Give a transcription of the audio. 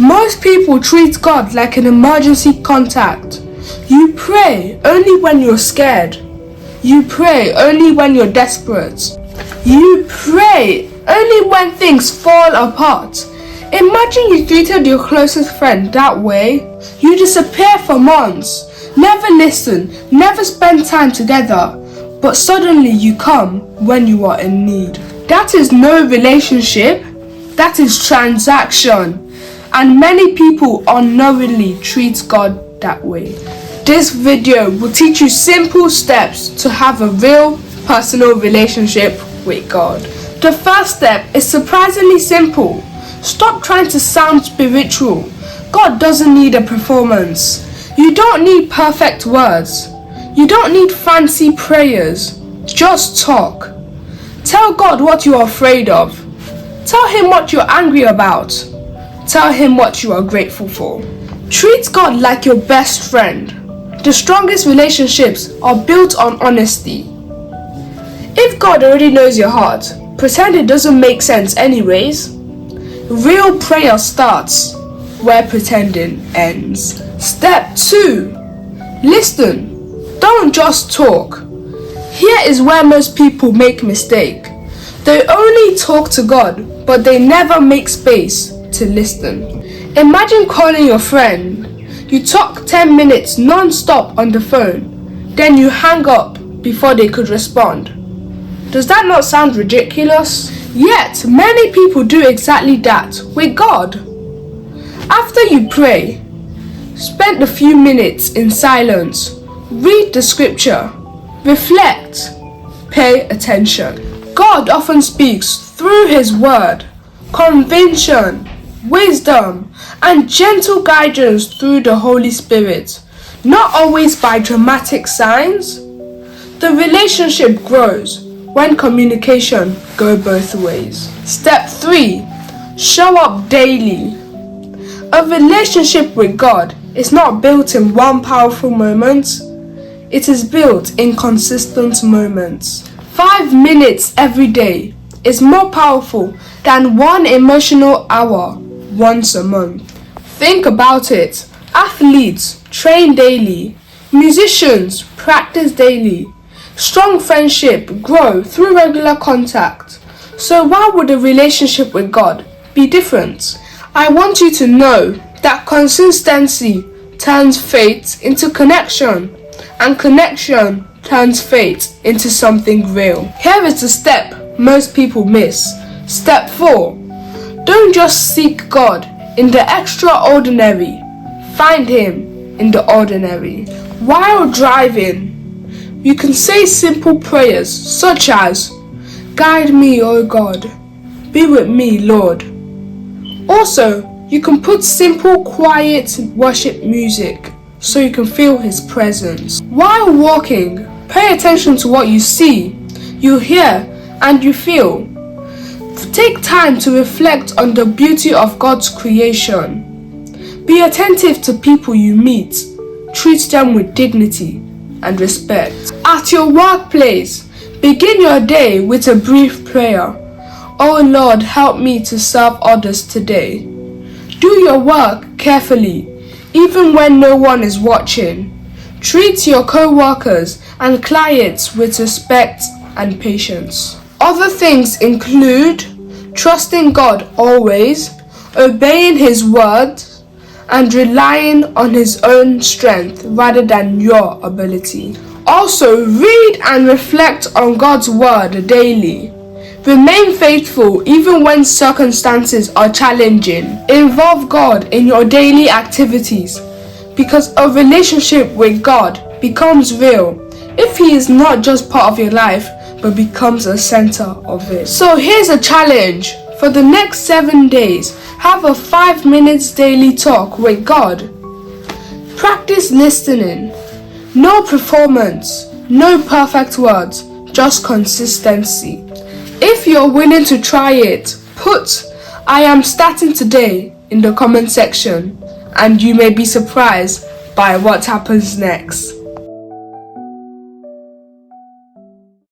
Most people treat God like an emergency contact. You pray only when you're scared. You pray only when you're desperate. You pray only when things fall apart. Imagine you treated your closest friend that way. You disappear for months, never listen, never spend time together, but suddenly you come when you are in need. That is no relationship, that is transaction. And many people unknowingly treat God that way. This video will teach you simple steps to have a real personal relationship with God. The first step is surprisingly simple. Stop trying to sound spiritual. God doesn't need a performance. You don't need perfect words. You don't need fancy prayers. Just talk. Tell God what you are afraid of. Tell Him what you're angry about. Tell Him what you are grateful for. Treat God like your best friend. The strongest relationships are built on honesty. If God already knows your heart, pretend it doesn't make sense anyways. Real prayer starts where pretending ends. Step 2. Listen. Don't just talk. Here is where most people make mistake. They only talk to God, but they never make space to listen. Imagine calling your friend. You talk 10 minutes non-stop on the phone, then you hang up before they could respond. Does that not sound ridiculous? Yet, many people do exactly that with God. After you pray, spend a few minutes in silence, read the scripture, reflect, pay attention. God often speaks through His word, conviction, wisdom, and gentle guidance through the Holy Spirit, not always by dramatic signs. The relationship grows when communication goes both ways. Step 3. Show up daily. A relationship with God is not built in one powerful moment. It is built in consistent moments. 5 minutes every day is more powerful than one emotional hour once a month. Think about it. Athletes train daily. Musicians practice daily. Strong friendship grow through regular contact. So why would a relationship with God be different? I want you to know that consistency turns faith into connection, and connection turns faith into something real. Here is the step most people miss. Step 4. Don't just seek God in the extraordinary. Find Him in the ordinary. While driving, you can say simple prayers such as, "Guide me, O God. Be with me, Lord." Also, you can put simple, quiet worship music so you can feel His presence. While walking, pay attention to what you see, you hear, and you feel. Take time to reflect on the beauty of God's creation. Be attentive to people you meet. Treat them with dignity and respect. At your workplace, begin your day with a brief prayer. "Oh Lord, help me to serve others today." Do your work carefully, even when no one is watching. Treat your co-workers and clients with respect and patience. Other things include trusting God always, obeying His word, and relying on His own strength rather than your ability. Also, read and reflect on God's word daily. Remain faithful even when circumstances are challenging. Involve God in your daily activities, because a relationship with God becomes real if He is not just part of your life but becomes a center of it. So here's a challenge. For the next 7 days, have a 5 minutes daily talk with God. Practice listening. No performance, no perfect words, just consistency. If you're willing to try it, put "I am starting today" in the comment section, and you may be surprised by what happens next.